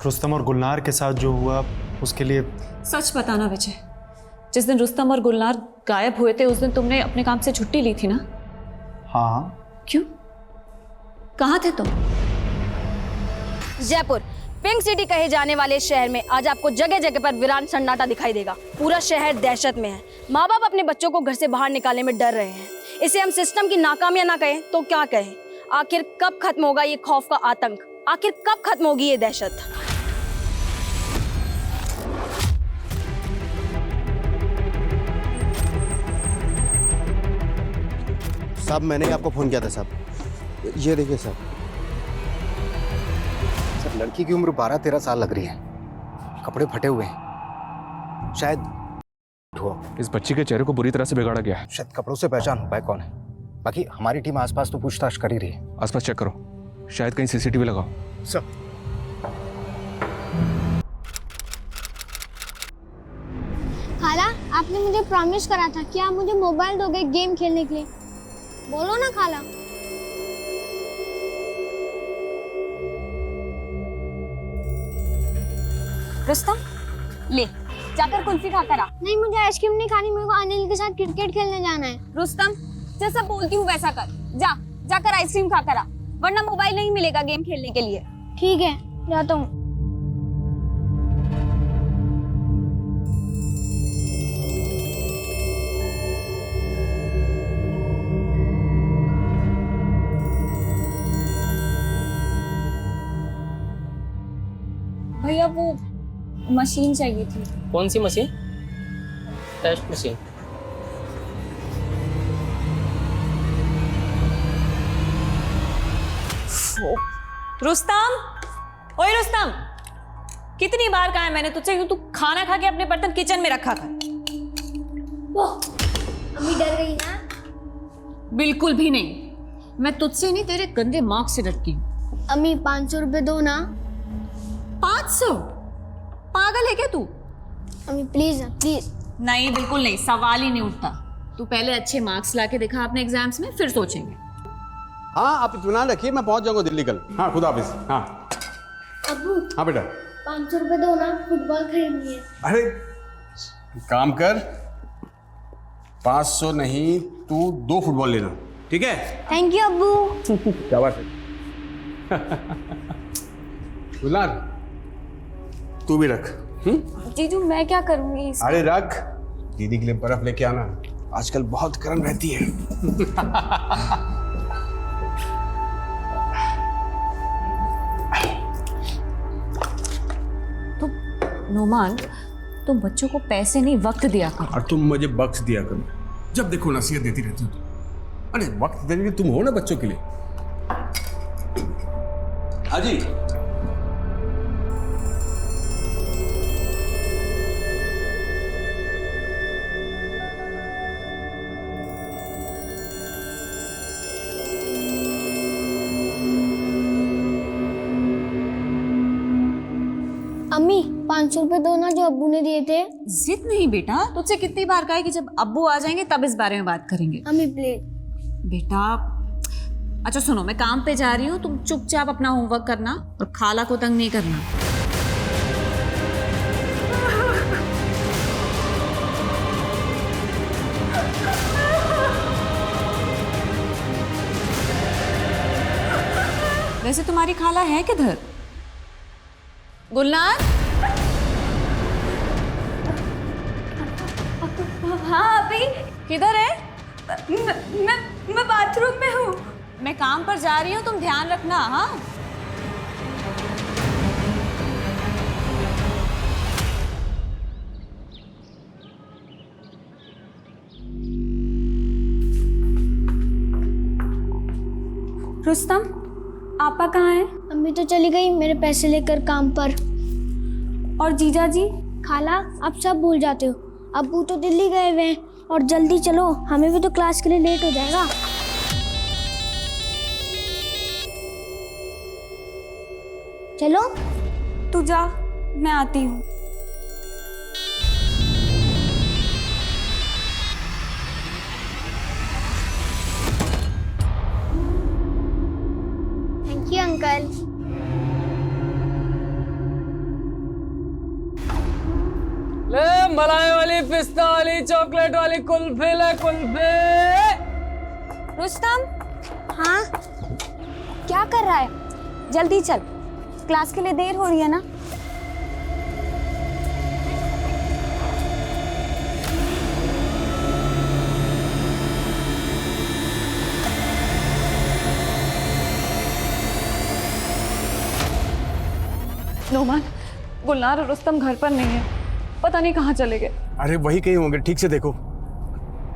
रुस्तम और गुलनार के साथ जो हुआ उसके लिए। सच बताना विजय, जिस दिन रुस्तम और गुलनार गायब हुए थे उस दिन तुमने अपने काम से छुट्टी ली थी ना? हाँ। क्यों? कहाँ थे तुम? जयपुर पिंक सिटी कहे जाने वाले शहर में आज आपको जगह जगह पर वीरान सन्नाटा दिखाई देगा। पूरा शहर दहशत में है। माँ बाप अपने बच्चों को घर से बाहर निकालने में डर रहे हैं। इसे हम सिस्टम की नाकामियां ना कहें तो क्या कहें? आखिर कब खत्म होगा ये खौफ का आतंक? आखिर कब खत्म होगी ये दहशत? साहब मैंने ही आपको फोन किया था साहब। ये देखिए साहब। सर लड़की की उम्र 12-13 साल लग रही है। कपड़े फटे हुए हैं। शायद हुआ। इस बच्ची के चेहरे को बुरी तरह से बिगाड़ा गया है। शायद कपड़ों से पहचान हो पाए कौन है। बाकी हमारी टीम आसपास तो पूछताछ कर ही रही है। आसपास चेक करो, शायद कहीं सीसीटीवी लगाओ। सर खाला, आपने मुझे प्रॉमिस करा था कि आप मुझे मोबाइल दोगे गेम खेलने के लिए। बोलो ना खाला। रुस्तम ले जाकर कुल्फी खाकर आ। नहीं, मुझे आइसक्रीम नहीं खानी, मेरे को अनिल के साथ क्रिकेट खेलने जाना है। रुस्तम जैसा बोलती हूँ वैसा कर। जाकर आइसक्रीम खाकर आ, वरना मोबाइल नहीं मिलेगा गेम खेलने के लिए। ठीक है, जाता हूँ। भैया वो मशीन चाहिए थी। कौन सी मशीन? Test machine. रुस्तम, ओए रुस्तम, कितनी बार कहा है मैंने तुझसे कि तू खाना खा के अपने बर्तन किचन में रखा कर। अम्मी डर गई ना? बिल्कुल भी नहीं, मैं तुझसे नहीं तेरे गंदे मार्क्स से डरती हूँ। अम्मी 500 रुपए दो ना। 500? पागल है क्या तू? अम्मी प्लीज ना, प्लीज। नहीं, बिल्कुल नहीं, सवाल ही नहीं उठता। तू पहले अच्छे मार्क्स लाके दिखा अपने एग्जाम्स में, फिर सोचेंगे। हाँ आप इत्मीनान रखिए, मैं पहुंच जाऊंगा दिल्ली कल। हाँ खुदा हाफिज। हाँ अब्बू हाँ बेटा। 500 रुपए दो ना, फुटबॉल खरीदनी है। अरे काम कर, 500 नहीं तू 2 फुटबॉल लेना, ठीक है? थैंक यू अब्बू। क्या बात है। गुलनार तू भी रख। जीजू मैं क्या करूंगी? अरे रख, दीदी के लिए बर्फ लेके आना, आजकल बहुत गर्म रहती है। नोमान, तुम बच्चों को पैसे नहीं वक्त दिया करो। और तुम मुझे बख्श दिया करो, जब देखो नसीहत देती रहती हो। अरे वक्त देने के तुम हो ना बच्चों के लिए। हाजी अम्मी 500 रुपए दो ना, जो अब्बू ने दिए थे। जिद नहीं बेटा, तुझसे कितनी बार कहा है कि जब अब्बू आ जाएंगे तब इस बारे में बात करेंगे। अम्मी प्लीज। बेटा अच्छा सुनो, मैं काम पे जा रही हूँ, तुम चुपचाप अपना होमवर्क करना और खाला को तंग नहीं करना। वैसे तुम्हारी खाला है किधर? गुलनार? हाँ अभी किधर है? मैं बाथरूम में हूँ। मैं काम पर जा रही हूँ, तुम ध्यान रखना। हाँ रुस्तम आपा कहाँ है? अम्मी तो चली गई मेरे पैसे लेकर काम पर। और जीजा जी? खाला आप सब भूल जाते हो, अब्बू तो दिल्ली गए हुए हैं। और जल्दी चलो, हमें भी तो क्लास के लिए लेट हो जाएगा। चलो। तू जा, मैं आती हूँ। Thank you uncle. पिस्ता वाली चॉकलेट वाली कुल्फी ले कुल्फी। रुस्तम, हाँ क्या कर रहा है? जल्दी चल, क्लास के लिए देर हो रही है ना। नोमान, गुलनार और रुस्तम घर पर नहीं है, पता नहीं कहाँ चले गए। अरे वही कहीं होंगे, ठीक से देखो।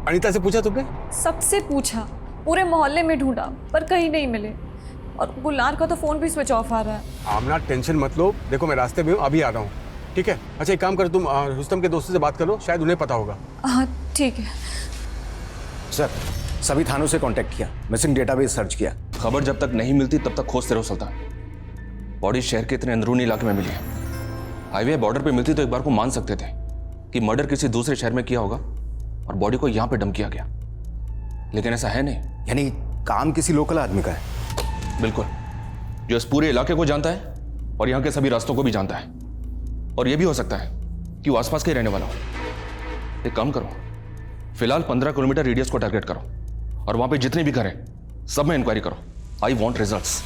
अनीता से पूछा तुमने? सबसे पूछा, पूरे मोहल्ले में ढूंढा पर कहीं नहीं मिले, और गुलनार का तो फोन भी स्विच ऑफ आ रहा है। आमना टेंशन मत लो, देखो मैं रास्ते में हूँ, अभी आ रहा हूँ, ठीक है? अच्छा एक काम करो, तुम रुस्तम के दोस्तों से बात करो, शायद उन्हें पता होगा। हाँ ठीक है। सर, सभी थानों से कांटेक्ट किया, मिसिंग डेटाबेस सर्च किया। खबर जब तक नहीं मिलती तब तक खोजते रहो सुल्तान। बॉडी शहर के इतने अंदरूनी इलाके में मिली है। हाईवे बॉर्डर पे मिलती तो एक बार को मान सकते थे कि मर्डर किसी दूसरे शहर में किया होगा और बॉडी को यहाँ पे डंप किया गया, लेकिन ऐसा है नहीं। यानी काम किसी लोकल आदमी का है? बिल्कुल, जो इस पूरे इलाके को जानता है और यहाँ के सभी रास्तों को भी जानता है, और यह भी हो सकता है कि वो आसपास के रहने वाला हो। एक काम करो, फिलहाल 15 किलोमीटर रेडियस को टारगेट करो और वहां पे जितने भी घर हैं सब में इंक्वायरी करो। I want results.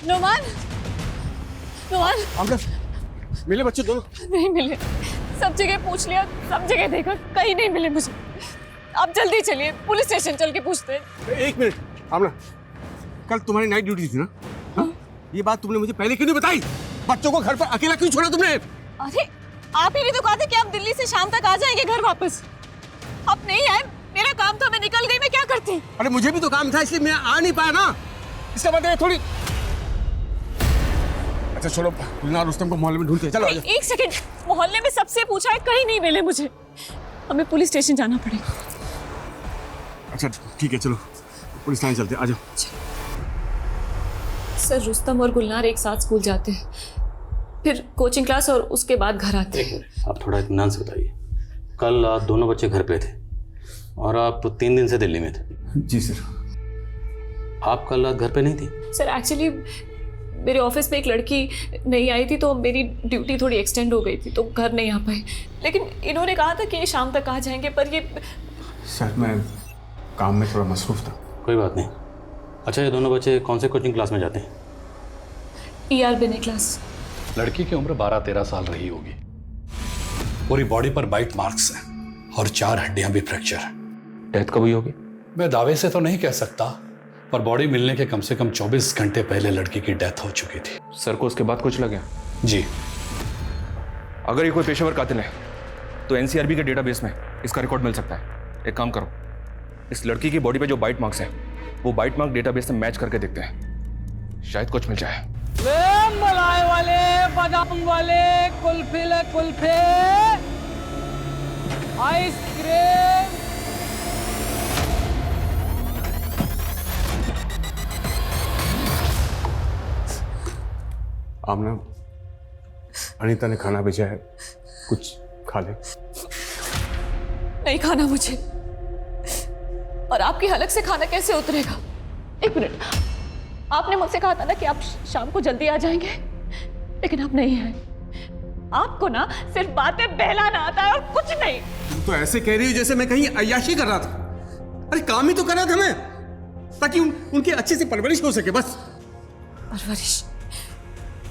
Noman, Noman, Aamna, मिले बच्चे दोनों? नहीं मिले, सब जगह पूछ लिया, सब जगह देखा, कहीं नहीं मिले मुझे। आप जल्दी चलिए, पुलिस स्टेशन चल के पूछते हैं। एक मिनट आमना, कल तुम्हारी नाइट ड्यूटी थी ना? हाँ? ये बात तुमने मुझे पहले क्यों नहीं बताई? बच्चों को घर पर अकेला क्यों छोड़ा तुमने? अरे आप ही ने तो कहा था कि आप दिल्ली से शाम तक आ जाएंगे घर वापस। आप नहीं आए, मेरा काम था, मैं निकल गई, मैं क्या करती? अरे मुझे भी तो काम था, इसलिए मैं आ नहीं पाया ना। इसका मतलब थोड़ी। अच्छा छोड़ो, गुलनार रुस्तम को मोहल्ले में ढूंढते हैं, चलो। एक सेकंड, मोहल्ले में सबसे पूछा है, कहीं नहीं मिले मुझे। हमें पुलिस स्टेशन जाना पड़ेगा। अच्छा ठीक है, चलो पुलिस थाने चलते हैं, आ जाओ। सर, रुस्तम और गुलनार एक साथ स्कूल जाते हैं, फिर कोचिंग क्लास और उसके बाद घर आते हैं। आप थोड़ा इत्मीनान से बताइए। कल आप दोनों बच्चे घर पे थे और आप 3 दिन से दिल्ली में थे। जी सर। आप कल रात घर पे नहीं थी? सर एक्चुअली मेरे ऑफिस में एक लड़की नहीं आई थी, तो मेरी ड्यूटी थोड़ी एक्सटेंड हो गई थी, तो घर नहीं आ पाई। लेकिन इन्होंने कहा था कि ये शाम तक आ जाएंगे, पर ये। सर मैं काम में थोड़ा मसरूफ था। कोई बात नहीं। अच्छा, ये दोनों बच्चे कौन से कोचिंग क्लास में जाते हैं? ER class. लड़की की उम्र 12-13 साल रही होगी। पूरी बॉडी पर बाइट मार्क्स हैं और 4 हड्डियां भी फ्रैक्चर हैं। डेथ कब हुई होगी? मैं दावे से तो नहीं कह सकता, पर बॉडी मिलने के कम से कम 24 घंटे पहले लड़की की डेथ हो चुकी थी। सर को उसके बाद कुछ लगे? जी। अगर ये कोई पेशेवर कातिल है तो NCRB के डेटाबेस में इसका रिकॉर्ड मिल सकता है। एक काम करो, इस लड़की की बॉडी पे जो बाइट मार्क्स हैं वो बाइट मार्क डेटाबेस से मैच करके देखते हैं, शायद कुछ मिल जाए। मलाई वाले, बादाम वाले, कुल्फी ले कुल्फी, आइसक्रीम। आमना, अनीता ने खाना भेजा है, कुछ खा ले। नहीं खाना मुझे, और आपकी हलक से खाना कैसे उतरेगा? एक मिनट, आपने मुझसे कहा था ना कि आप शाम को जल्दी आ जाएंगे, लेकिन आप नहीं आए। आपको ना सिर्फ बातें बहलाना आता है और कुछ नहीं। तुम तो ऐसे कह रही हो जैसे मैं कहीं अय्याशी कर रहा था। अरे काम ही तो कर रहा था मैं, ताकि उनकी अच्छे से परवरिश हो सके, बस। परवरिश?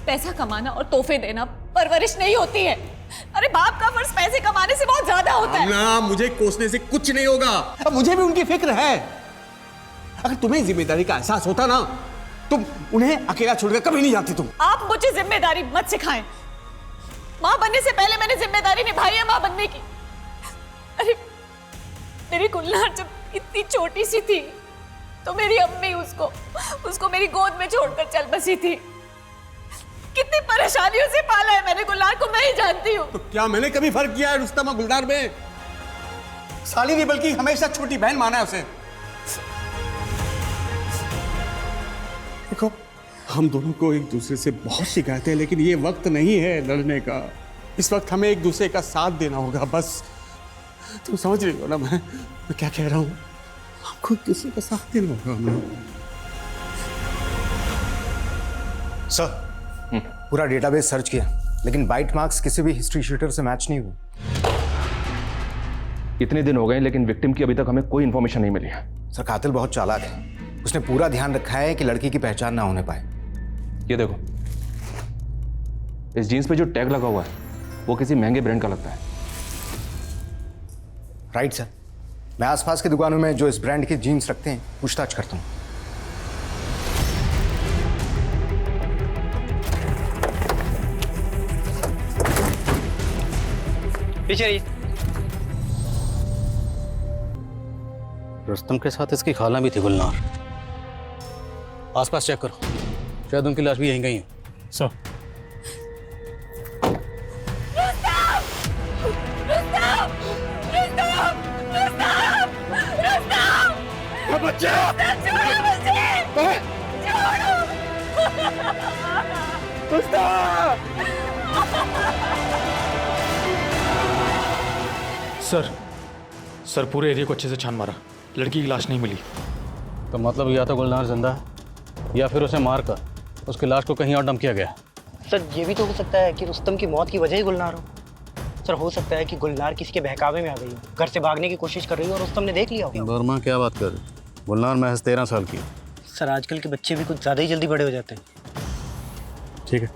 पैसा कमाना और तोहफे देना परवरिश नहीं होती है। अरे बाप का फर्ज पैसे कमाने से बहुत ज्यादा होता है। ना, मुझे कोसने से कुछ नहीं होगा। अब मुझे भी उनकी फिक्र है। अगर तुम्हें जिम्मेदारी का एहसास होता ना, तुम उन्हें अकेला छोड़कर कभी नहीं जाती। तुम आप मुझे जिम्मेदारी मत सिखाएं। माँ बनने से पहले मैंने जिम्मेदारी निभाई है माँ बनने की। अरे मेरी गुलनार जब इतनी छोटी सी थी तो मेरी अम्मी उसको मेरी गोद में छोड़कर चल बसी थी। कितनी परेशानियों से पाला है मैंने गुलनार को, मैं ही जानती हूँ। तो क्या मैंने कभी फर्क किया है रुस्तम और गुलनार में? साली नहीं बल्कि हमेशा छोटी बहन माना है उसे। देखो, हम दोनों को एक दूसरे से बहुत शिकायत है, लेकिन ये वक्त नहीं है लड़ने का। इस वक्त हमें एक दूसरे का साथ देना होगा, बस। तुम समझ रही हो ना मैं क्या कह रहा हूँ? हमको एक दूसरे का साथ देना होगा। सर पूरा डेटाबेस सर्च किया लेकिन बाइट मार्क्स किसी भी हिस्ट्री शीटर से मैच नहीं हुए। इतने दिन हो गए लेकिन विक्टिम की अभी तक हमें कोई इंफॉर्मेशन नहीं मिली है। सर कातिल बहुत चालाक है, उसने पूरा ध्यान रखा है कि लड़की की पहचान ना होने पाए। ये देखो, इस जीन्स पे जो टैग लगा हुआ है वो किसी महंगे ब्रांड का लगता है। राइट सर, मैं आसपास की दुकानों में जो इस ब्रांड के जीन्स रखते हैं पूछताछ करता हूँ। पीछे रहिए। रुस्तम के साथ इसकी खाला भी थी गुलनार। आसपास चेक करो, शायद उनकी लाश भी यहीं कहीं है। सर सर पूरे एरिया को अच्छे से छान मारा, लड़की की लाश नहीं मिली। तो मतलब या तो गुलनार जिंदा है या फिर उसे मार कर उसकी लाश को कहीं और डंप किया गया। सर ये भी तो हो सकता है कि रुस्तम की मौत की वजह ही गुलनार हो। सर हो सकता है कि गुलनार किसी के बहकावे में आ गई हो, घर से भागने की कोशिश कर रही हो और रुस्तम ने देख लिया होगा। वर्मा क्या बात कर रहे, गुलनार महज 13 साल की। सर आजकल के बच्चे भी कुछ ज़्यादा ही जल्दी बड़े हो जाते हैं। ठीक है,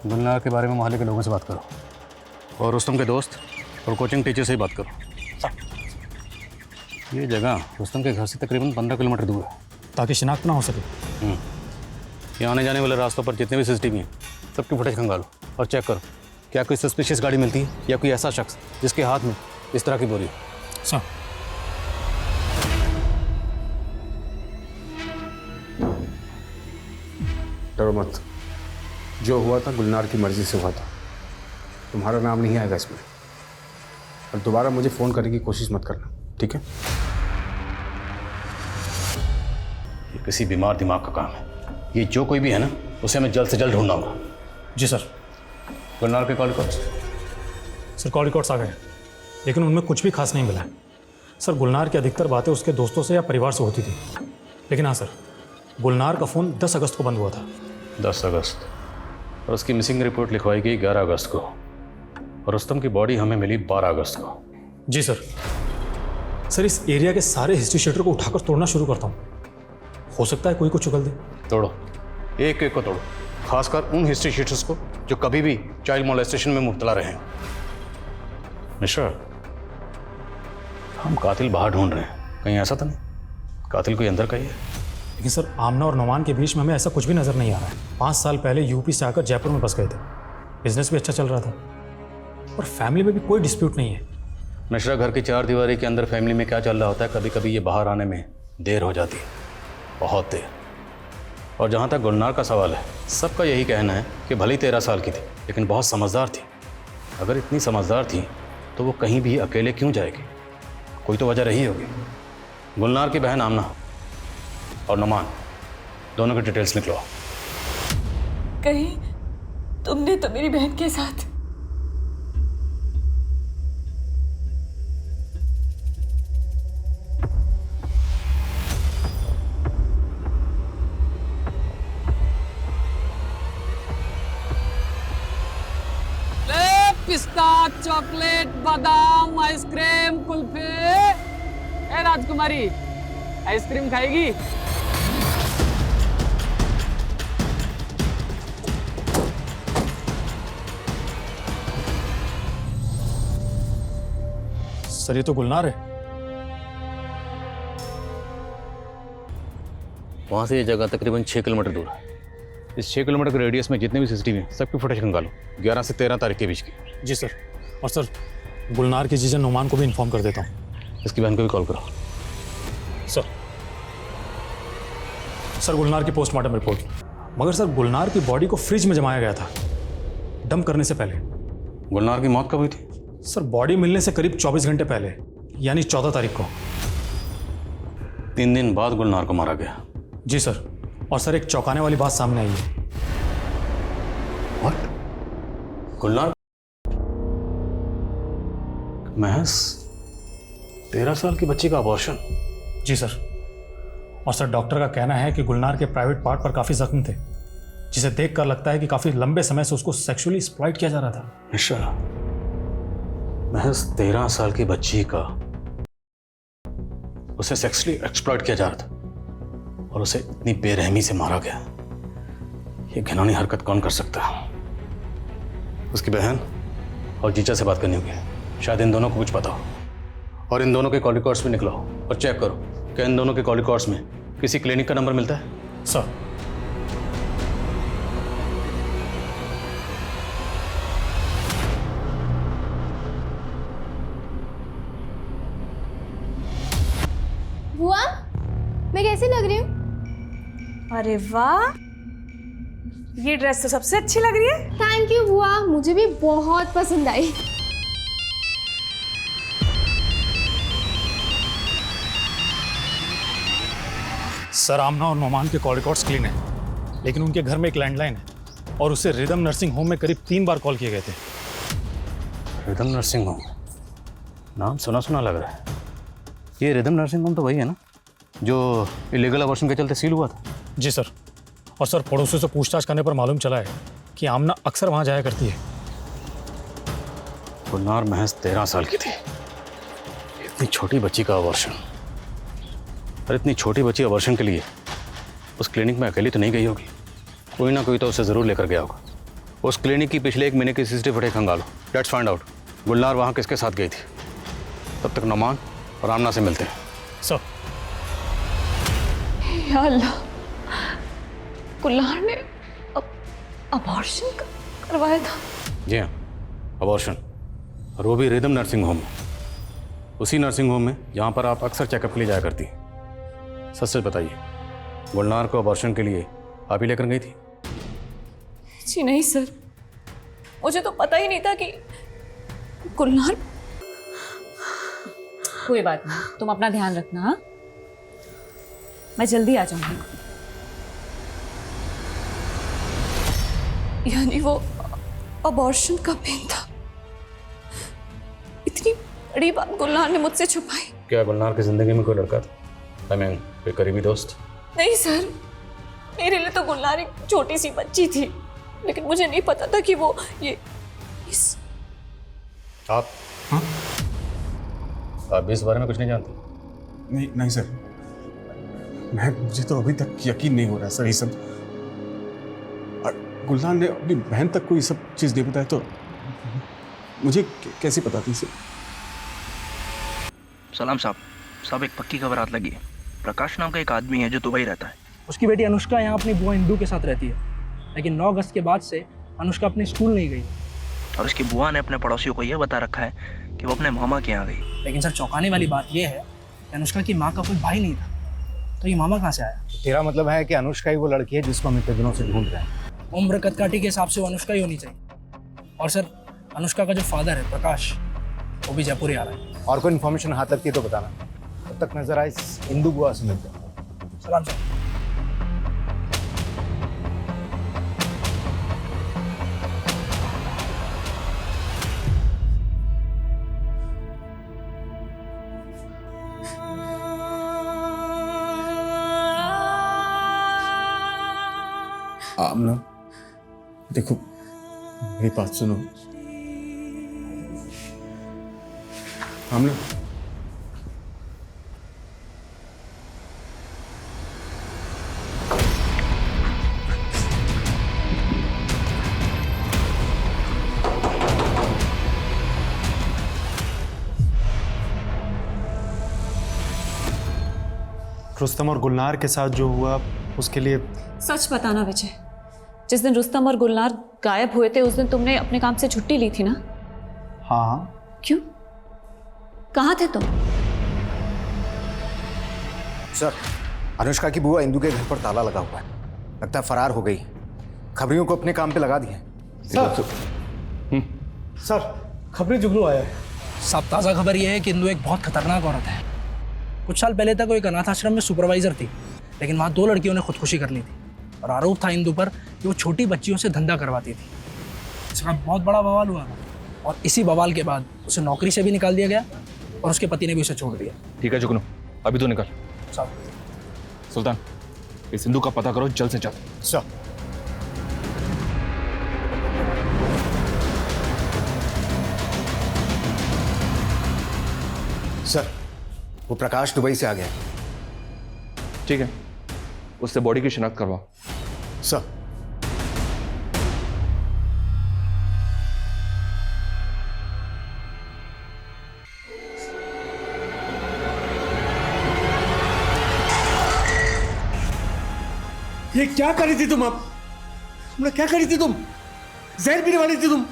गुलनार के बारे में मोहल्ले के लोगों से बात करो और रुस्तम के दोस्त और कोचिंग टीचर से ही बात करो। ये जगह रुस्तम के घर से तकरीबन 15 किलोमीटर दूर है, ताकि शिनाख्त ना हो सके। ये आने जाने वाले रास्तों पर जितने भी सीसीटीवी हैं सबकी फुटेज खंगालो और चेक करो क्या कोई सस्पिशियस गाड़ी मिलती है या कोई ऐसा शख्स जिसके हाथ में इस तरह की बोरी हो। सर डरो मत, जो हुआ था गुलनार की मर्जी से हुआ था, तुम्हारा नाम नहीं आएगा इसमें। और दोबारा मुझे फ़ोन करने की कोशिश मत करना, ठीक है? ये किसी बीमार दिमाग का काम है। ये जो कोई भी है ना, उसे हमें जल्द से जल्द ढूंढना होगा। जी सर। गुलनार के call records? Sir call records आ गए लेकिन उनमें कुछ भी खास नहीं मिला है। सर गुलनार की अधिकतर बातें उसके दोस्तों से या परिवार से होती थी, लेकिन हाँ सर, गुलनार का फ़ोन 10 अगस्त को बंद हुआ था। 10 अगस्त, और उसकी मिसिंग रिपोर्ट लिखवाई गई 11 अगस्त को, और रुस्तम की बॉडी हमें मिली 12 अगस्त को। जी सर। सर इस एरिया के सारे हिस्ट्री शीटर को उठाकर तोड़ना शुरू करता हूँ, हो सकता है कोई को चुगल दे। तोड़ो, एक एक को तोड़ो, खासकर उन हिस्ट्री शीटर्स को जो कभी भी चाइल्ड मोलेस्टेशन में मुब्तला रहे हैं। मिश्रा, हम कातिल बाहर ढूंढ रहे हैं, कहीं ऐसा तो नहीं कातिल कोई अंदर का ही है? लेकिन सर आमना और नोमान के बीच में हमें ऐसा कुछ भी नज़र नहीं आ रहा है। 5 साल पहले यूपी से आकर जयपुर में बस गए थे, बिजनेस भी अच्छा चल रहा था और फैमिली में भी कोई डिस्प्यूट नहीं है। मिश्रा, घर की 4 दीवारी के अंदर फैमिली में क्या चल रहा होता है, कभी कभी ये बाहर आने में देर हो जाती है, बहुत देर। और जहाँ तक गुलनार का सवाल है, सबका यही कहना है कि भले ही 13 साल की थी लेकिन बहुत समझदार थी। अगर इतनी समझदार थी तो वो कहीं भी अकेले क्यों जाएगी? कोई तो वजह रही होगी। गुलनार की बहन आमना और नुमान, दोनों की डिटेल्स निकलो। कहीं तुमने तो मेरी बहन के साथ पिस्ता, चॉकलेट, बादाम, आइसक्रीम, कुल्फी। ए राजकुमारी, आइसक्रीम खाएगी? सर ये तो गुलनार है। वहाँ से ये जगह तकरीबन 6 किलोमीटर दूर है। इस 6 किलोमीटर के रेडियस में जितने भी सीसीटीवी हैं सबकी फुटेज खंगालो, 11 से 13 तारीख के बीच की। जी सर। और सर गुलनार की जीजा नुमान को भी इन्फॉर्म कर देता हूँ। इसकी बहन को भी कॉल करो। सर गुलनार की पोस्टमार्टम रिपोर्ट। मगर सर गुलनार की बॉडी को फ्रिज में जमाया गया था डंप करने से पहले। गुलनार की मौत कब हुई थी? सर बॉडी मिलने से करीब 24 घंटे पहले, यानी 14 तारीख को। 3 दिन बाद गुलनार को मारा गया। जी सर। और सर एक चौंकाने वाली बात सामने आई है। What? गुलनार महज 13 साल की बच्ची का अबॉर्शन? जी सर। और सर डॉक्टर का कहना है कि गुलनार के प्राइवेट पार्ट पर काफ़ी जख्म थे, जिसे देखकर लगता है कि काफी लंबे समय से उसको सेक्सुअली एक्सप्लॉइट किया जा रहा था। निशा, महज 13 साल की बच्ची का उसे सेक्सुअली एक्सप्लॉइट किया जा रहा था और उसे इतनी बेरहमी से मारा गया। ये घिनौनी हरकत कौन कर सकता है? उसकी बहन और जीजा से बात करनी होगी, शायद इन दोनों को कुछ पता हो। और इन दोनों के कॉल रिकॉर्ड्स भी निकलो और चेक करो कि इन दोनों के कॉल रिकॉर्ड्स में किसी क्लिनिक का नंबर मिलता है। सर, बुआ, मैं कैसी लग रही हूँ? अरे वाह, ये ड्रेस तो सबसे अच्छी लग रही है। थैंक यू बुआ, मुझे भी बहुत पसंद आई। सर, आमना और नोमान के कॉल रिकॉर्ड्स क्लीन है, लेकिन उनके घर में एक लैंडलाइन है और उसे रिदम नर्सिंग होम में करीब 3 बार कॉल किए गए थे। रिदम नर्सिंग होम, नाम सुना सुना लग रहा है। ये रिदम नर्सिंग होम तो वही है ना जो इलीगल अबॉर्शन के चलते सील हुआ था? जी सर। और सर, पड़ोसियों से पूछताछ करने पर मालूम चला है कि आमना अक्सर वहाँ जाया करती है। गुलनार महज 13 साल की थी, इतनी छोटी बच्ची का अबॉर्शन। और इतनी छोटी बच्ची अबॉर्शन के लिए उस क्लिनिक में अकेली तो नहीं गई होगी, कोई ना कोई तो उसे ज़रूर लेकर गया होगा। उस क्लिनिक की पिछले 1 महीने की CCTV फुटेज खंगालो, लेट्स फाइंड आउट गुलनार वहाँ किसके साथ गई थी। तब तक नोमान और आमना से मिलते हैं। सर, या अल्लाह, गुलनार ने अबॉर्शन करवाया था? जी हाँ, अबॉर्शन, और वो भी रिदम नर्सिंग होम में, उसी नर्सिंग होम में जहाँ पर आप अक्सर चेकअप के लिए जाया करती हैं। सच सच बताइए, गुलनार को अबॉर्शन के लिए आप ही लेकर गई थी? जी नहीं सर, मुझे तो पता ही नहीं था कि गुलनार। कोई बात नहीं, तुम अपना ध्यान रखना। हाँ, मैं जल्दी आ जाऊंगी। यानी वो अबॉर्शन का पेन था। इतनी बड़ी बात गुलनार ने मुझसे छुपाई। क्या गुलनार की जिंदगी में कोई लड़का था? कोई करीबी दोस्त? नहीं सर, मेरे लिए तो गुलनार एक छोटी सी बच्ची थी, लेकिन मुझे नहीं पता था कि वो इस आप हाँ? आप भी इस बारे में कुछ नहीं जानते? नहीं नहीं सर, मुझे तो अभी तक यकीन नहीं हो रहा सर ये सब। और गुलनार ने अपनी बहन तक को ये सब चीज़ नहीं बताया तो मुझे कैसे पता थी सर? सलाम साहब, एक पक्की खबर हाथ लगी है। प्रकाश नाम का एक आदमी है जो दुबई रहता है। उसकी बेटी अनुष्का यहाँ अपनी बुआ इंदू के साथ रहती है, लेकिन 9 अगस्त के बाद से अनुष्का अपने स्कूल नहीं गई। और उसकी बुआ ने अपने पड़ोसियों को यह बता रखा है कि वो अपने मामा के यहाँ गई। लेकिन सर, चौंकाने वाली बात यह है कि अनुष्का की माँ का कोई भाई नहीं था, तो ये मामा कहाँ से आया? तेरा मतलब है कि अनुष्का ही वो लड़की है जिसको हम इतने दिनों से ढूंढ रहे हैं? उम्र कदकाठी के हिसाब से वो अनुष्का ही होनी चाहिए। और सर, अनुष्का का जो फादर है प्रकाश, वो भी जयपुर ही आ रहा है। और कोई इन्फॉर्मेशन हाथ लगती है तो बताना। तब तक नजर आए इंदू बुआ से मिलते हैं। सलाम सर। आमना, देखो मेरी बात सुनो। आमना, रुस्तम और गुलनार के साथ जो हुआ उसके लिए सच बताना विजय, जिस दिन रुस्तम और गुलनार गायब हुए थे उस दिन तुमने अपने काम से छुट्टी ली थी ना? हाँ। क्यों, कहाँ थे तुम? सर, अनुष्का की बुआ इंदू के घर पर ताला लगा हुआ है, लगता है फरार हो गई। खबरियों को अपने काम पे लगा दिए। सर, खबरी जुगनू आया है। सब ताज़ा खबर यह है कि इंदू एक बहुत खतरनाक औरत है। कुछ साल पहले तक वो एक अनाथ आश्रम में सुपरवाइजर थी, लेकिन वहाँ 2 लड़कियों ने खुदकुशी कर ली थी और आरोप था इंदू पर कि वो छोटी बच्चियों से धंधा करवाती थी। इसका बहुत बड़ा बवाल हुआ था और इसी बवाल के बाद उसे नौकरी से भी निकाल दिया गया और उसके पति ने भी उसे छोड़ दिया। ठीक है जुगनू, अभी तो निकल। साहब, सुल्तान, इस सिंधु का पता करो जल्द से जल्द। सर, सर, वो प्रकाश दुबई से आ गया। ठीक है, उससे बॉडी की शिनाख्त करवाओ। सर, ये क्या कर रही थी तुम? अब क्या कर रही थी तुम? जहर पीने वाली थी तुम?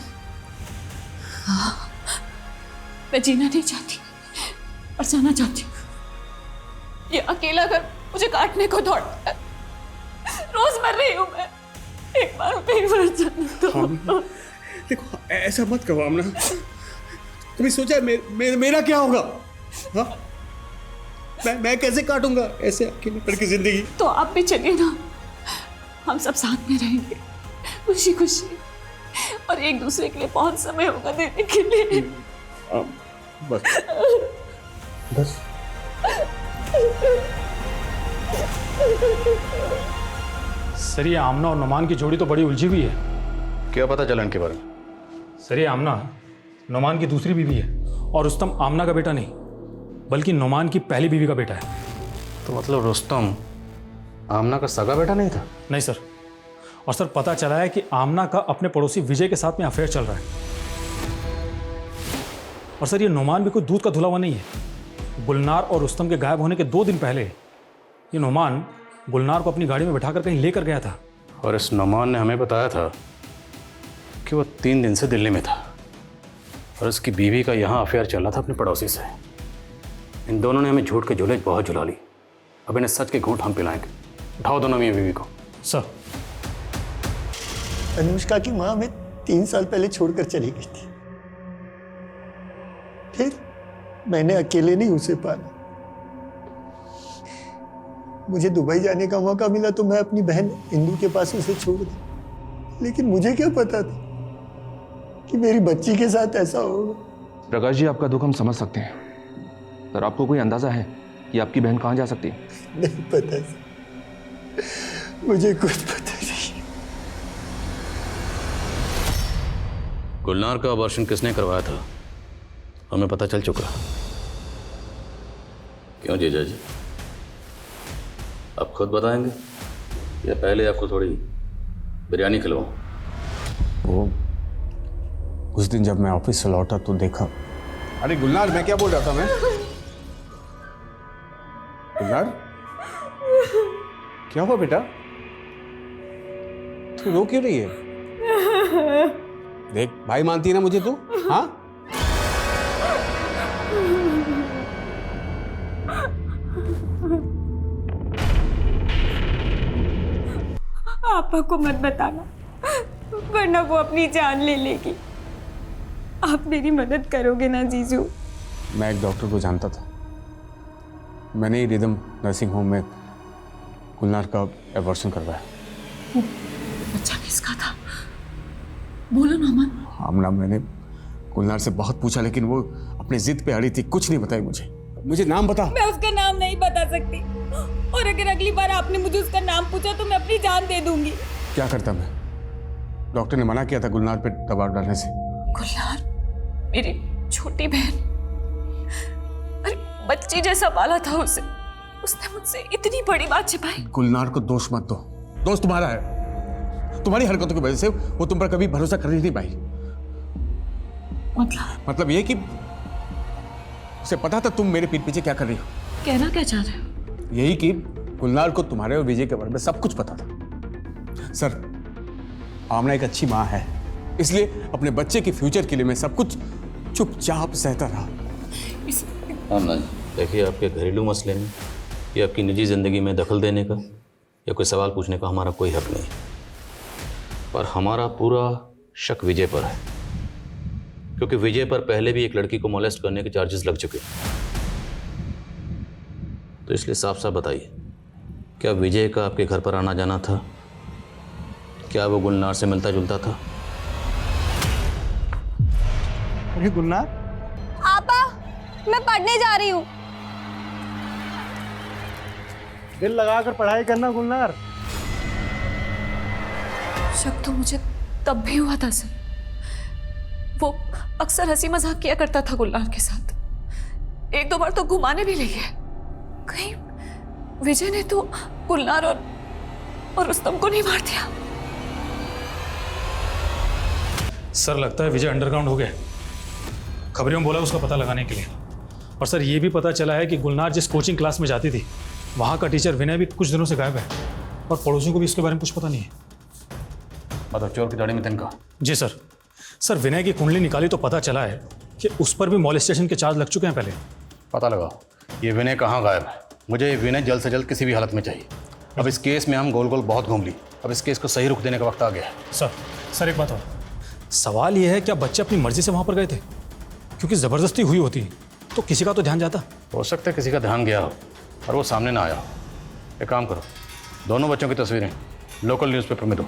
मैं जीना नहीं चाहती और जाना चाहती हूँ। ये अकेला घर मुझे काटने को दौड़ता है। रोज मर रही हूँ मैं, एक बार फिर मर जाना। देखो, ऐसा मत करो आमना। तुम्हें सोचा मेरा क्या होगा? हाँ? मैं कैसे काटूंगा ऐसे अकेले पड़ की जिंदगी? तो आप भी चलिए ना, हम सब साथ में रहेंगे खुशी खुशी, और एक दूसरे के लिए बहुत समय होगा देने के लिए। बस बस। सर, ये आमना और नुमान की जोड़ी तो बड़ी उलझी हुई है। क्या पता चला इनके बारे में? सर, ये आमना नुमान की दूसरी बीवी है और रुस्तम आमना का बेटा नहीं बल्कि नुमान की पहली बीवी का बेटा है। तो मतलब रुस्तम आमना का सगा बेटा नहीं था? नहीं सर, और सर पता चला है कि आमना का अपने पड़ोसी विजय के साथ में अफेयर चल रहा है। और सर, ये नुमान भी कोई दूध का धुला हुआ नहीं है। गुलनार और रुस्तम के गायब होने के 2 दिन पहले ये नुमान गुलनार को अपनी गाड़ी में बिठाकर कहीं लेकर गया था। और इस नुमान ने हमें बताया था कि वो 3 दिन से दिल्ली में था और उसकी बीवी का यहाँ अफेयर चल रहा था अपने पड़ोसी से। इन दोनों ने हमें झूठ के झूले बहुत झुला ली। अब इन्हें सच के घूंट हम पिलाएंगे। उठाओ दोनों मियां बीवी को। सर, अनुष्का की माँ हमें 3 साल पहले छोड़कर चली गई थी। फिर मैंने अकेले नहीं उसे पाला। मुझे दुबई जाने का मौका मिला तो मैं अपनी बहन इंदु के पास उसे छोड़ दी, लेकिन मुझे क्या पता था कि मेरी बच्ची के साथ ऐसा होगा। प्रकाश जी, आपका दुख हम समझ सकते हैं, पर आपको कोई अंदाजा है कि आपकी बहन कहाँ जा सकती है? नहीं पता, मुझे कुछ पता नहीं। गुलनार का ऑपरेशन किसने करवाया था हमें पता चल चुका। क्यों जीजा जी, आप खुद बताएंगे या पहले आपको थोड़ी बिरयानी खिलवाऊं? वो उस दिन जब मैं ऑफिस से लौटा तो देखा। अरे गुलनार, मैं क्या बोल रहा था मैं? गुलनार, क्या हुआ बेटा? तू रो क्यों रही है? देख, भाई मानती है ना मुझे तू? हाँ? पापा को मत बताना, वरना वो अपनी जान ले लेगी। आप मेरी मदद करोगे ना जीजू? मैं एक डॉक्टर को जानता था। मैंने ही रिदम नर्सिंग होम में गुलनार का एबॉर्शन करवाया। बच्चा किसका था? बोलो ना अमन। आमना, मैंने गुलनार से बहुत पूछा लेकिन वो अपनी जिद पे अड़ी थी, कुछ नहीं बताई मुझे नाम बता। मैं उसका नाम नहीं बता सकती, और अगर अगली बार आपने मुझे उसका नाम पूछा तो मैं अपनी जान दे दूंगी। क्या करता मैं? डॉक्टर ने मना किया था गुलनार पे दबाव डालने से। गुलनार मेरी छोटी बहन, अरे बच्ची जैसा पाला था उसे, उसने मुझसे इतनी बड़ी बात छिपाई। गुलनार को दोष मत दो, दोष तुम्हारा है। तुम्हारी हरकतों की वजह से वो तुम पर कभी भरोसा कर नहीं थी भाई। मतलब ये कि उसे पता था तुम मेरे पीठ पीछे क्या कर रही हो। कहना क्या चाह रहे हो? यही कि गुलनार को तुम्हारे और विजय के बारे में सब कुछ पता था। सर, आमना एक अच्छी माँ है, इसलिए अपने बच्चे के फ्यूचर के लिए मैं सब कुछ चुपचाप सहता रहा। आमना जी, देखिए, आपके घरेलू मसले में या आपकी निजी जिंदगी में दखल देने का या कोई सवाल पूछने का हमारा कोई हक नहीं, पर हमारा पूरा शक विजय पर है, क्योंकि विजय पर पहले भी एक लड़की को मोलेस्ट करने के चार्जेस लग चुके। तो इसलिए साफ साफ बताइए, क्या विजय का आपके घर पर आना जाना था? क्या वो गुलनार से मिलता जुलता था? अरे गुलनार, पापा, मैं पढ़ने जा रही हूँ। दिल लगाकर पढ़ाई करना गुलनार। शक तो मुझे तब भी हुआ था सर। वो अक्सर हंसी मजाक किया करता था गुलनार के साथ, एक दो बार तो घुमाने भी ले गए। कहीं विजय ने तो गुलनार और रुस्तम को नहीं मार दिया? सर लगता है विजय अंडरग्राउंड हो गया। खबरों में बोला उसका पता लगाने के लिए। और सर ये भी पता चला है कि गुलनार जिस कोचिंग क्लास में जाती थी वहाँ का टीचर विनय भी कुछ दिनों से गायब है और पड़ोसियों को भी इसके बारे में कुछ पता नहीं है। मतलब चोर की दाढ़ी में तिनका? जी सर। सर विनय की कुंडली निकाली तो पता चला है कि उस पर भी मॉलेस्टेशन के चार्ज लग चुके हैं पहले। पता लगाओ ये विनय कहाँ गायब है। मुझे ये विनय जल्द से जल्द किसी भी हालत में चाहिए। अब इस केस में हम गोल गोल बहुत घूम ली, अब इस केस को सही रुख देने का वक्त आ गया है। सर एक बात और, सवाल यह है क्या बच्चे अपनी मर्जी से वहाँ पर गए थे? क्योंकि ज़बरदस्ती हुई होती तो किसी का तो ध्यान जाता। हो सकता है किसी का ध्यान गया हो और वो सामने ना आया हो। एक काम करो, दोनों बच्चों की तस्वीरें लोकल न्यूज़पेपर में दो।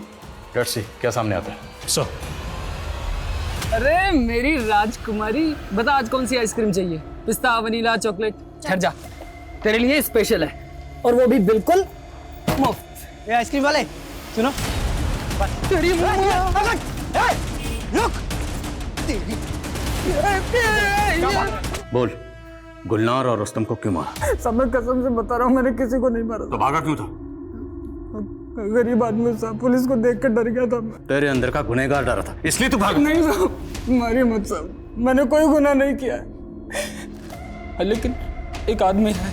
लेट्स सी क्या सामने आता है। सर। अरे मेरी राजकुमारी, बता आज कौन सी आइसक्रीम चाहिए? पिस्ता, वनीला, चॉकलेट? ठहर जा, तेरे लिए स्पेशल है और वो भी बिल्कुल मुफ्त। ये आइसक्रीम वाले सुनो, तेरी रुक। बोल, गुलनार और रुस्तम को क्यों मारा? सब मैं कसम से बता रहा हूँ, मैंने किसी को नहीं मारा। तो भागा क्यों था? गरीब आदमी साहब, पुलिस को देख कर डर गया था मैं। तेरे अंदर का गुनहगार डरा था इसलिए तू भागा? नहीं साहब, मारिए मत साहब, मैंने कोई गुनाह नहीं किया है। लेकिन एक आदमी है,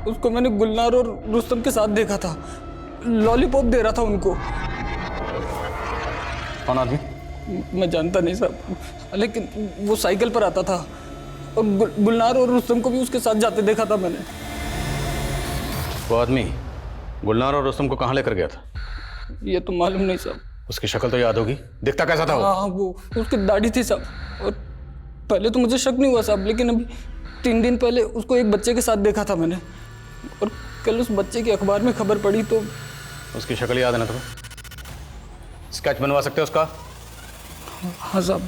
उसको मैंने गुलनार और रुस्तम के साथ देखा था, लॉलीपॉप दे रहा था उनको। कौन आदमी? मैं जानता नहीं साहब, लेकिन वो साइकिल पर आता था और गुलनार और रुस्तम को भी उसके साथ जाते देखा था मैंने। वो आदमी गुलनार और रुस्तम को कहाँ लेकर गया था? ये तो मालूम नहीं साहब। उसकी शक्ल तो याद होगी, दिखता कैसा था वो? हाँ, वो उसकी दाढ़ी थी साहब, और पहले तो मुझे शक नहीं हुआ साहब, लेकिन अभी 3 दिन पहले उसको एक बच्चे के साथ देखा था मैंने, और कल उस बच्चे की अखबार में खबर पड़ी तो। उसकी शक्ल याद है ना तुम्हें? स्केच बनवा सकते हो उसका? हाँ साहब।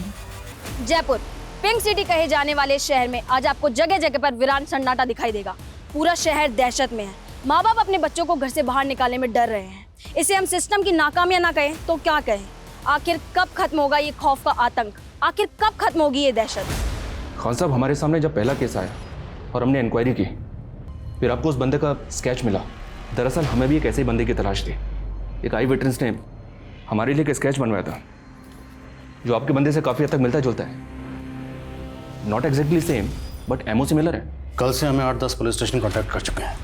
जयपुर पिंक सिटी कहे जाने वाले शहर में आज आपको जगह जगह पर वीरान सन्नाटा दिखाई देगा। पूरा शहर दहशत में है। माँ बाप अपने बच्चों को घर से बाहर निकालने में डर रहे हैं। इसे हम सिस्टम की नाकामियां ना कहें तो क्या कहें? आखिर कब खत्म होगा ये खौफ का आतंक? आखिर कब खत्म होगी ये दहशत? खान साहब, हमारे सामने जब पहला केस आया और हमने इंक्वायरी की, फिर आपको उस बंदे का स्केच मिला। दरअसल हमें भी एक ऐसे बंदे की तलाश थी। एक आई विटनेस ने हमारे लिए एक स्केच बनवाया था जो आपके बंदे से काफ़ी हद तक मिलता जुलता है। Not exactly same but more similar है। कल से हमें 8-10 पुलिस स्टेशन कॉन्टैक्ट कर चुके हैं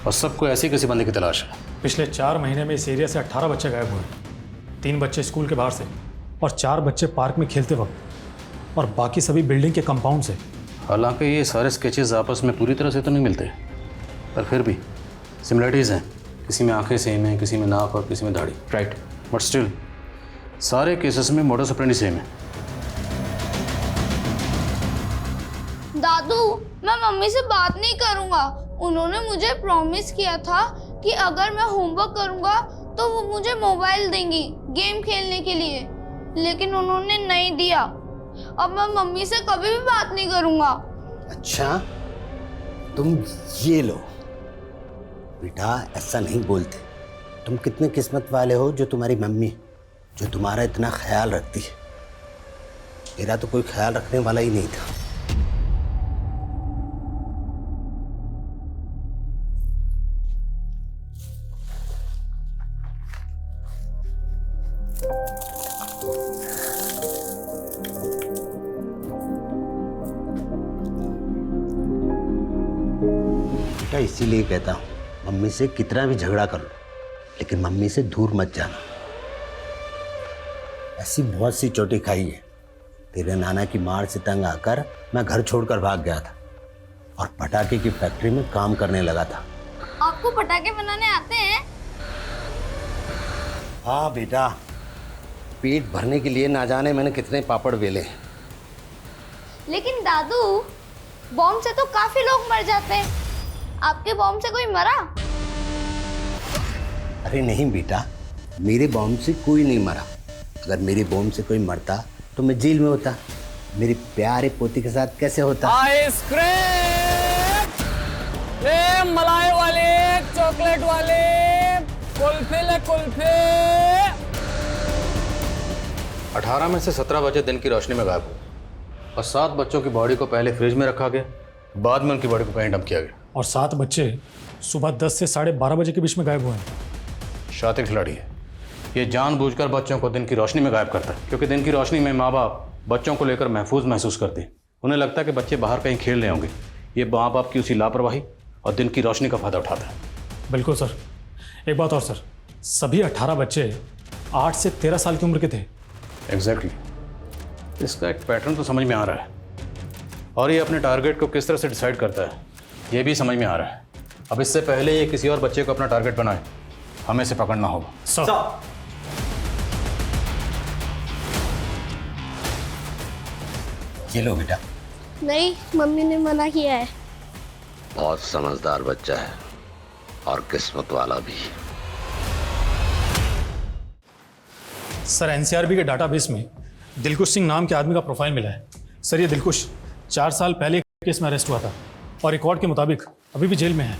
और सबको ऐसे किसी बंदे की तलाश है। पिछले 4 महीने में इस एरिया से 18 बच्चे गायब हुए। 3 बच्चे स्कूल के बाहर से और 4 बच्चे पार्क में खेलते वक्त, और बाकी सभी बिल्डिंग के कंपाउंड से। हालांकि ये सारे स्केचेस आपस में पूरी तरह से तो नहीं मिलते, पर फिर भी सिमिलरिटीज़ हैं। किसी में आंखें सेम हैं, किसी में नाक और किसी में दाढ़ी। राइट। बट स्टिल सारे केसेस में मोडस ऑपरेंडी सेम है। दादू, मैं मम्मी से बात नहीं करूंगा। उन्होंने मुझे प्रॉमिस किया था कि अगर मैं होमवर्क करूंगा तो वो मुझे मोबाइल देंगी गेम खेलने के लिए, लेकिन उन्होंने नहीं दिया। अब मैं मम्मी से कभी भी बात नहीं करूंगा। अच्छा, तुम ये लो बेटा, ऐसा नहीं बोलते। तुम कितने किस्मत वाले हो जो तुम्हारी मम्मी जो तुम्हारा इतना ख्याल रखती है। मेरा तो कोई ख्याल रखने वाला ही नहीं था। बेटा इसीलिए कहता हूँ, मम्मी से कितना भी झगड़ा कर लो लेकिन मम्मी से दूर मत जाना। ऐसी बहुत सी चोटें खाई है। तेरे नाना की मार से तंग आकर मैं घर छोड़कर भाग गया था और पटाखे की फैक्ट्री में काम करने लगा था। आपको पटाखे बनाने आते हैं? हाँ बेटा, पेट भरने के लिए ना जाने मैंने कितने पापड़ बेले। लेकिन दादू, बॉम्ब से तो काफी लोग मर जाते हैं, आपके बॉम्ब से कोई मरा? अरे नहीं बेटा, मेरे बॉम्ब से कोई नहीं मरा। अगर मेरे बॉम्ब से कोई मरता तो मैं जेल में होता। मेरे प्यारे पोती के साथ कैसे होता? आइसक्रीम, मलाई वाले, चॉकलेट वाले, कुल्फी ले कुल्फी। 18 में से 17 बच्चे दिन की रोशनी में गायब हुए और 7 बच्चों की बॉडी को पहले फ्रिज में रखा गया, बाद में उनकी बॉडी को कहीं डंप किया गया। और 7 बच्चे सुबह 10 से 12:30 बजे के बीच में गायब हुए हैं। शातिर खिलाड़ी है, ये जानबूझकर बच्चों को दिन की रोशनी में गायब करता है, क्योंकि दिन की रोशनी में माँ बाप बच्चों को लेकर महफूज महसूस करते हैं। उन्हें लगता है कि बच्चे बाहर कहीं खेल रहे होंगे। ये माँ बाप की उसी लापरवाही और दिन की रोशनी का फायदा उठाता है। बिल्कुल सर। एक बात और सर, सभी 18 बच्चे 8 से 13 साल की उम्र के थे। एग्जैक्टली। इसका एक पैटर्न तो समझ में आ रहा है, और ये अपने टारगेट को किस तरह से डिसाइड करता है ये भी समझ में आ रहा है। अब इससे पहले ये किसी और बच्चे को अपना टारगेट बनाए, हमें इसे पकड़ना होगा। सर ये लो बेटा। नहीं, मम्मी ने मना किया है। बहुत समझदार बच्चा है और किस्मत वाला भी। सर एनसीआरबी के डाटाबेस में दिलकुश सिंह नाम के आदमी का प्रोफाइल मिला है। सर ये दिलकुश 4 साल पहले केस में अरेस्ट हुआ था और रिकॉर्ड के मुताबिक अभी भी जेल में है।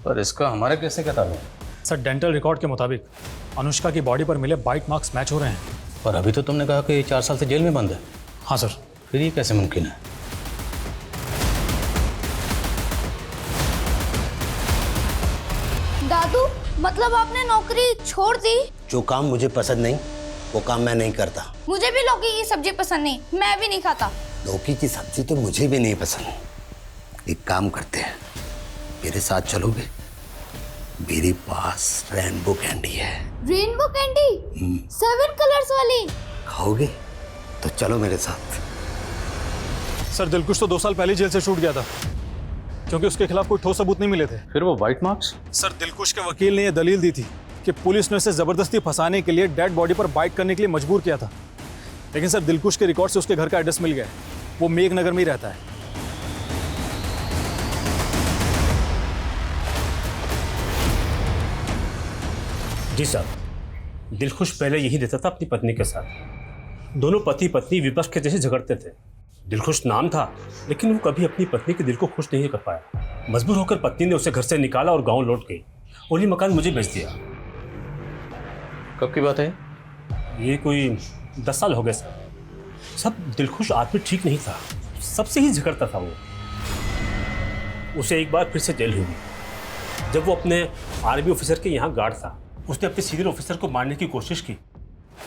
पर इसका हमारे केस से क्या ताल्लुक? सर डेंटल रिकॉर्ड के मुताबिक अनुष्का की बॉडी पर मिले बाइट मार्क्स मैच हो रहे हैं। पर अभी तो तुमने कहा कि 4 साल से जेल में बंद है। हाँ सर। फिर ये कैसे मुमकिन है? दादू, मतलब आपने नौकरी छोड़ दी? जो काम मुझे पसंद नहीं वो काम मैं नहीं करता। मुझे भी लौकी की सब्जी पसंद नहीं, मैं भी नहीं खाता। लौकी की सब्जी तो मुझे भी नहीं पसंद। एक काम करते हैं, मेरे साथ चलोगे? मेरे पास रेनबो कैंडी है। Rainbow candy? 7 कलर्स वाली? खाओगे? तो चलो मेरे साथ। सर दिलकुश तो 2 साल पहले जेल से छूट गया था क्योंकि उसके खिलाफ कोई ठोस सबूत नहीं मिले थे। फिर वो वाइट मार्क्स? सर दिलकुश के वकील ने यह दलील दी थी कि पुलिस ने उसे जबरदस्ती फंसाने के लिए डेड बॉडी पर बाइट करने के लिए मजबूर किया था। लेकिन सर दिलकुश के रिकॉर्ड से उसके घर का एड्रेस मिल गया। वो मेघनगर में ही रहता है। जी साहब, दिलखुश पहले यही रहता था अपनी पत्नी के साथ। दोनों पति पत्नी विपक्ष के जैसे झगड़ते थे। दिलखुश नाम था, लेकिन वो कभी अपनी पत्नी के दिल को खुश नहीं कर पाया। मजबूर होकर पत्नी ने उसे घर से निकाला और गांव लौट गई और ये मकान मुझे बेच दिया। कब की बात है? ये कोई 10 साल हो गए सर। सब दिलखुश आदमी ठीक नहीं था, सबसे ही झगड़ता था वो। उसे एक बार फिर से जेल हुई जब वो अपने आर्मी ऑफिसर के यहाँ गार्ड था। उसने अपने सीनियर ऑफिसर को मारने की कोशिश की।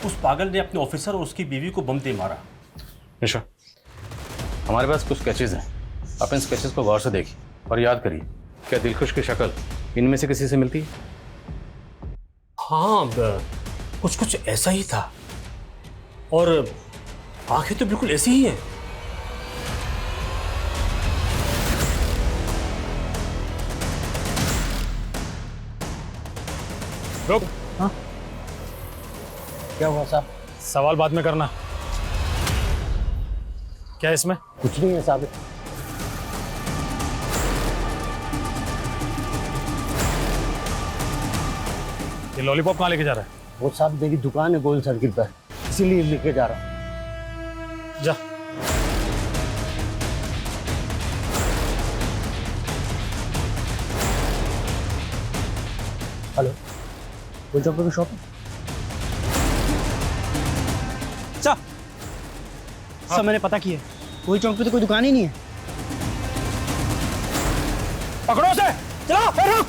उस पागल ने अपने ऑफिसर और उसकी बीवी को बम दे मारा। निशा, हमारे पास कुछ स्केचेस हैं, आप इन स्केचेस को गौर से देखिए और याद करिए, क्या दिलखुश की शक्ल इनमें से किसी से मिलती है? हाँ, कुछ कुछ ऐसा ही था और आंखें तो बिल्कुल ऐसी ही हैं। रुक। हाँ? क्या हुआ साहब? सवाल बाद में करना। क्या है इसमें? कुछ नहीं है साहब। ये लॉलीपॉप कहाँ लेके जा रहा है? वो साहब मेरी दुकान है गोल सर्किल पर, इसीलिए लेके जा रहा हूँ। जा। हेलो, गोल चौक पे शॉप है? सर मैंने पता किया, कोई चौक पे तो कोई दुकान ही नहीं है। पकड़ो उसे, चलो, रुक।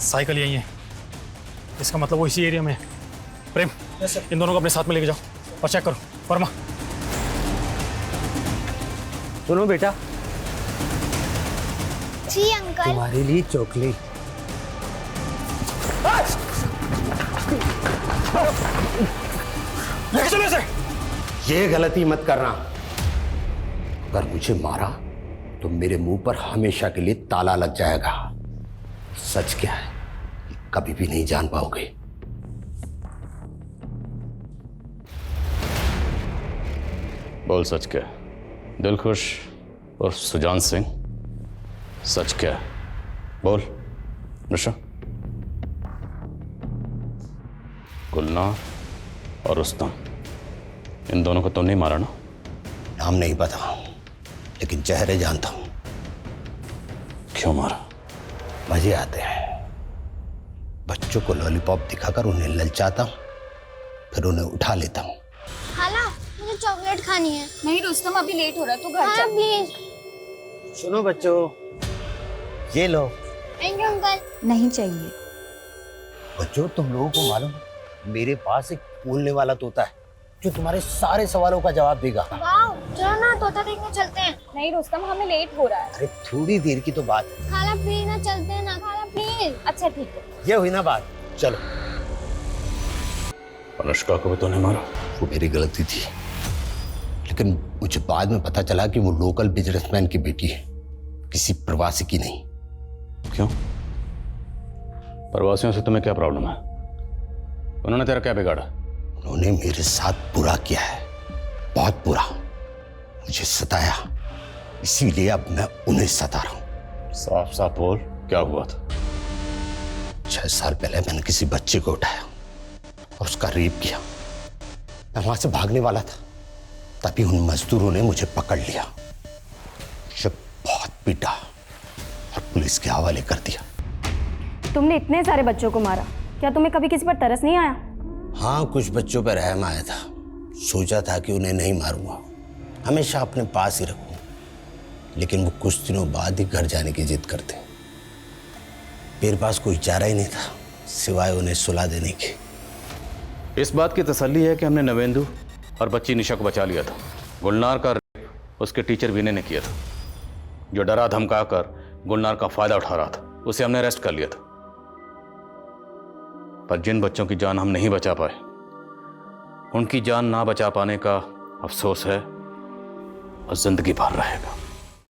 साइकिल यही है, इसका मतलब वो इसी एरिया में है। प्रेम, इन दोनों को अपने साथ में लेके जाओ और चेक करो। वर्मा, सुनो बेटा। जी अंकल। तुम्हारे लिए चॉकलेट। लेके चलो इसे। ये गलती मत करना। अगर मुझे मारा तो मेरे मुंह पर हमेशा के लिए ताला लग जाएगा। सच क्या है कभी भी नहीं जान पाओगे। बोल सच क्या? दिलखुश और सुजान सिंह, सच क्या? बोल। ऋषा, गुलनार और रुस्तम, इन दोनों को तो नहीं मारा ना? नाम नहीं पता, लेकिन चेहरे जानता हूं। क्यों मारा? मजे आते हैं। बच्चों को लॉलीपॉप दिखाकर उन्हें ललचाता हूं, फिर उन्हें उठा लेता हूं। खाला, मुझे चॉकलेट खानी है। नहीं रुस्तम, अभी लेट हो रहा है, तू घर हाँ, चल। प्लीज। सुनो बच्चों, ये लो। Thank you uncle. नहीं चाहिए। बच्चों, तुम लोगों को मालूम, मेरे पास एक बोलने वाला तोता है जो तुम्हारे सारे सवालों का जवाब देगा। वाओ, चलो ना तोता देखने चलते हैं। नहीं रुस्तम, हमें लेट हो रहा है। अरे थोड़ी देर की तो बात है। खाला प्लीज ना, चलते हैं ना खाला प्लीज। अच्छा ठीक है। ये हुई ना बात, चलो। अनुष्का को भी तो नहीं मारा? वो मेरी गलती थी, लेकिन मुझे बाद में पता चला कि वो लोकल बिजनेसमैन की बेटी है, किसी प्रवासी की नहीं। क्यों? प्रवासियों से तुम्हें क्या प्रॉब्लम है? उन्होंने तेरा क्या बिगाड़ा? उन्होंने मेरे साथ बुरा किया है, बहुत बुरा। मुझे सताया, इसीलिए अब मैं उन्हें सता रहा हूं। साफ साफ बोल, क्या हुआ था? 6 साल पहले मैंने किसी बच्चे को उठाया और उसका रेप किया। मैं वहां से भागने वाला था, तभी उन मजदूरों ने मुझे पकड़ लिया, मुझे बहुत पीटा और पुलिस के हवाले कर दिया। तुमने इतने सारे बच्चों को मारा, क्या तुम्हें कभी किसी पर तरस नहीं आया? हाँ, कुछ बच्चों पर रहम आया था। सोचा था कि उन्हें नहीं मारूंगा, हमेशा अपने पास ही रखूं, लेकिन वो कुछ दिनों बाद ही घर जाने की जिद करते। मेरे पास कोई चारा ही नहीं था सिवाय उन्हें सुला देने के। इस बात की तसल्ली है कि हमने नवेंदु और बच्ची निशा को बचा लिया था। गुलनार का रेप उसके टीचर विनय ने किया था, जो डरा धमका कर गुलनार का फायदा उठा रहा था। उसे हमने अरेस्ट कर लिया था। पर जिन बच्चों की जान हम नहीं बचा पाए, उनकी जान ना बचा पाने का अफसोस है और जिंदगी भर रहेगा।